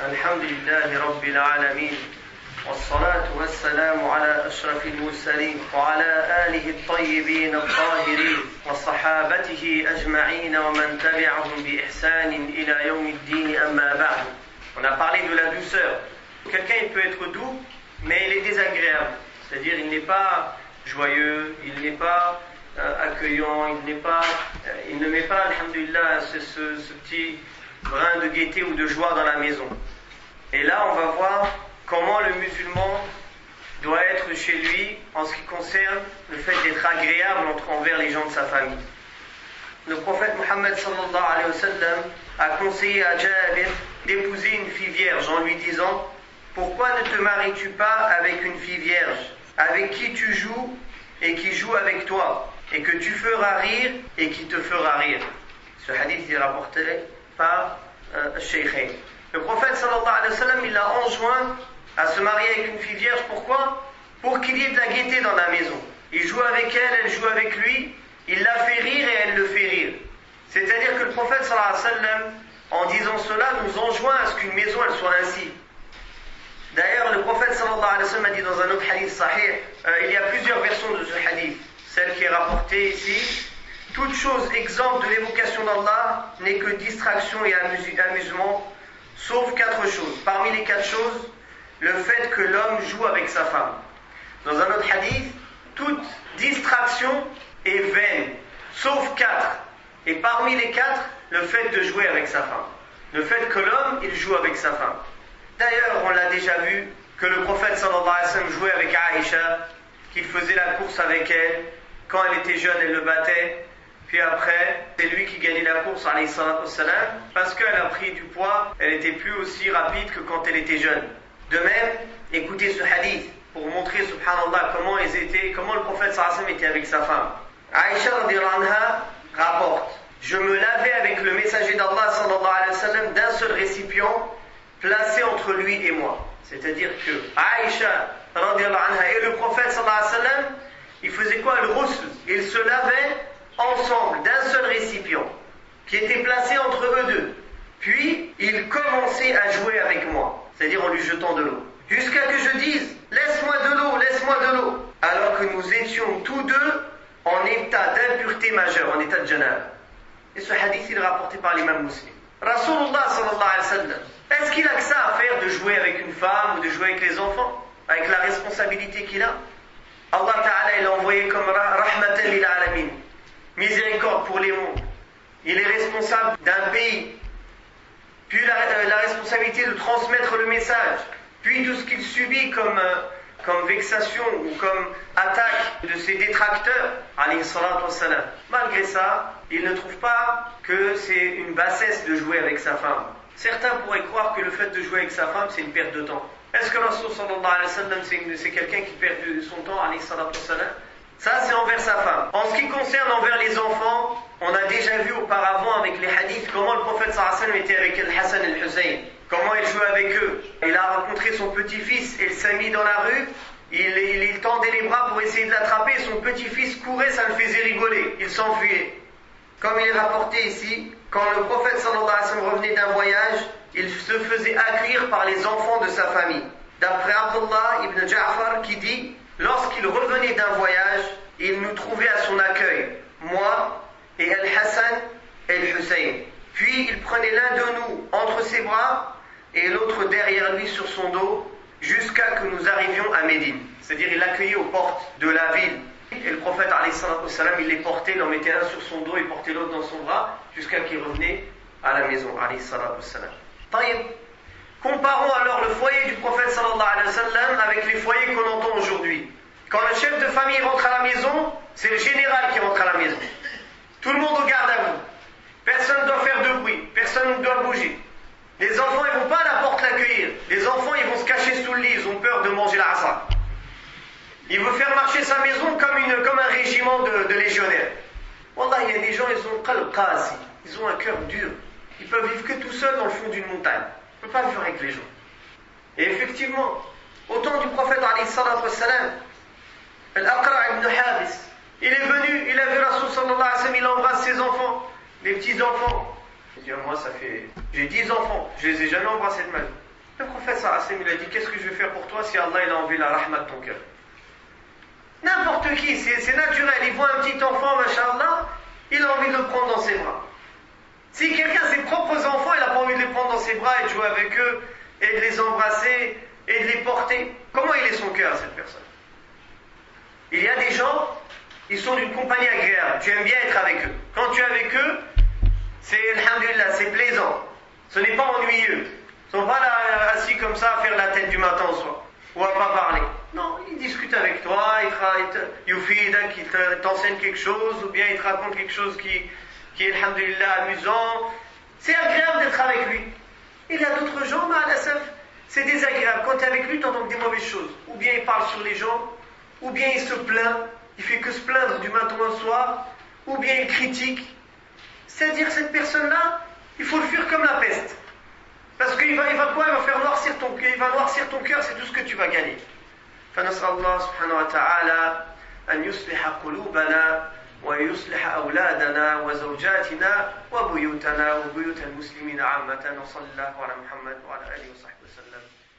الحمد لله رب العالمين والصلاة والسلام على أشرف المرسلين وعلى آله الطيبين الطاهرين وصحابته أجمعين ومن تبعهم بإحسان إلى يوم الدين أما بعد. On a parlé de la douceur. Quelqu'un il peut être doux, mais il est désagréable. C'est-à-dire il n'est pas joyeux, il n'est pas accueillant, il ne met pas, alhamdulillah, ce petit brin de gaieté ou de joie dans la maison. Et là, on va voir comment le musulman doit être chez lui en ce qui concerne le fait d'être agréable envers les gens de sa famille. Le prophète Mohammed sallallahu alayhi wa sallam a conseillé à Jabir d'épouser une fille vierge en lui disant: pourquoi ne te maries-tu pas avec une fille vierge avec qui tu joues et qui joue avec toi et que tu feras rire et qui te fera rire? Ce hadith est rapporté par Shaykhain. Le prophète sallallahu alayhi wa sallam, il l'a enjoint à se marier avec une fille vierge. Pourquoi? Pour qu'il y ait de la gaieté dans la maison. Il joue avec elle, elle joue avec lui, il la fait rire et elle le fait rire. C'est-à-dire que le prophète sallallahu alayhi wa sallam, en disant cela, nous enjoint à ce qu'une maison elle soit ainsi. D'ailleurs, le prophète sallallahu alayhi wa sallam a dit dans un autre hadith sahih, il y a plusieurs versions de ce hadith. Celle qui est rapportée ici: toute chose exempte de l'évocation d'Allah n'est que distraction et amusement, sauf 4 choses. Parmi les 4 choses, le fait que l'homme joue avec sa femme. Dans un autre hadith, toute distraction est vaine, sauf 4. Et parmi les 4, le fait de jouer avec sa femme. Le fait que l'homme, il joue avec sa femme. D'ailleurs, on l'a déjà vu, que le prophète sallallahu alayhi wa sallam jouait avec Aïcha, qu'il faisait la course avec elle. Quand elle était jeune, elle le battait. Puis après, c'est lui qui gagnait la course, alayhi salatu wassalam, parce qu'elle a pris du poids, elle n'était plus aussi rapide que quand elle était jeune. De même, écoutez ce hadith pour montrer, subhanallah, comment le prophète sallallahu alayhi wa sallam était avec sa femme. Aïcha radhiyallahu anha rapporte: je me lavais avec le messager d'Allah sallallahu alayhi wa sallam d'un seul récipient placé entre lui et moi. C'est-à-dire que Aïcha radhiyallahu anha et le prophète sallallahu alayhi wa sallam, ils faisaient quoi? Le ghusl. Ils se lavaient ensemble d'un seul récipient qui était placé entre eux deux. Puis il commençait à jouer avec moi, c'est-à-dire en lui jetant de l'eau, jusqu'à que je dise: laisse-moi de l'eau, laisse-moi de l'eau, alors que nous étions tous deux en état d'impureté majeure, en état de janab. Et ce hadith il est rapporté par l'imam Muslim. Rasulullah sallallahu alayhi wa sallam, est-ce qu'il a que ça à faire de jouer avec une femme ou de jouer avec les enfants, avec la responsabilité qu'il a? Allah Ta'ala l'a envoyé comme rahmatan lil alamin, miséricorde pour les mondes. Il est responsable d'un pays, puis la responsabilité de transmettre le message, puis tout ce qu'il subit comme vexation ou comme attaque de ses détracteurs, alayhi salatu wassalam. Malgré ça, il ne trouve pas que c'est une bassesse de jouer avec sa femme. Certains pourraient croire que le fait de jouer avec sa femme, c'est une perte de temps. Est-ce que Rasul sallallahu alayhi wa sallam, c'est quelqu'un qui perd son temps, alayhi salatu wassalam? Ça, c'est envers sa femme. En ce qui concerne envers les enfants, on a déjà vu auparavant avec les hadiths comment le prophète sallallahu alayhi wa sallam était avec Al-Hassan et Al-Hussein. Comment il jouait avec eux. Il a rencontré son petit-fils, il s'est mis dans la rue, il tendait les bras pour essayer de l'attraper, son petit-fils courait, ça le faisait rigoler, il s'enfuyait. Comme il est rapporté ici, quand le prophète sallallahu alayhi wa sallam revenait d'un voyage, il se faisait accueillir par les enfants de sa famille. D'après Abdullah ibn Ja'far qui dit: lorsqu'il revenait d'un voyage, il nous trouvait à son accueil, moi et Al-Hassan et Al-Hussein. Puis il prenait l'un de nous entre ses bras et l'autre derrière lui sur son dos, jusqu'à que nous arrivions à Médine. C'est-à-dire il l'accueillait aux portes de la ville. Et le prophète alayhi salatu wassalam, il les portait, il en mettait un sur son dos et portait l'autre dans son bras, jusqu'à qu'il revenait à la maison, alayhi salatu wassalam. Comparons alors le foyer du prophète sallallahu alayhi wa sallam avec les foyers qu'on entend aujourd'hui. Quand le chef de famille rentre à la maison, c'est le général qui rentre à la maison. Tout le monde regarde à vous. Personne ne doit faire de bruit, personne ne doit bouger. Les enfants, ils ne vont pas à la porte l'accueillir. Les enfants, ils vont se cacher sous le lit, ils ont peur de manger la asar. Il veut faire marcher sa maison comme un régiment de légionnaires. Wallah, il y a des gens, ils ont qalb qasi, ils ont un cœur dur. Ils peuvent vivre que tout seuls dans le fond d'une montagne. Ils ne peuvent pas vivre avec les gens. Et effectivement, au temps du prophète alayhi salatu wassalam, Al-Aqra' ibn Habis, il est venu, il a vu Rasul sallallahu alayhi wa sallam, il embrasse ses enfants, les petits enfants. Il dit: moi j'ai 10 enfants, je les ai jamais embrassés de ma vie. Le prophète sallallahu alayhi wa sallam, il a dit, qu'est-ce que je vais faire pour toi si Allah il a enlevé la rahma de ton cœur? N'importe qui, c'est naturel. Il voit un petit enfant, machallah, il a envie de le prendre dans ses bras. Si quelqu'un a ses propres enfants, il n'a pas envie de les prendre dans ses bras et de jouer avec eux, et de les embrasser, et de les porter, comment il est son cœur, cette personne? Il y a des gens, ils sont d'une compagnie agréable, tu aimes bien être avec eux. Quand tu es avec eux, c'est, alhamdulillah, c'est plaisant. Ce n'est pas ennuyeux. Ils ne sont pas là, assis comme ça, à faire la tête du matin au soir, ou à pas parler. Non, ils discutent avec toi, ils t'enseignent quelque chose, ou bien ils te racontent quelque chose qui est, alhamdulillah, amusant. C'est agréable d'être avec lui. Il y a d'autres gens, c'est désagréable. Quand tu es avec lui, tu entends des mauvaises choses. Ou bien il parle sur les gens, ou bien il se plaint, il fait que se plaindre du matin au soir, ou bien il critique. C'est-à-dire, cette personne-là, il faut le fuir comme la peste. Parce qu'il va quoi? Il va faire noircir ton cœur, c'est tout ce que tu vas gagner. فنسأل الله سبحانه وتعالى أن يصلح قلوبنا ويصلح أولادنا وزوجاتنا وبيوتنا وبيوت المسلمين عامة وصلى الله على محمد وعلى آله وصحبه وسلم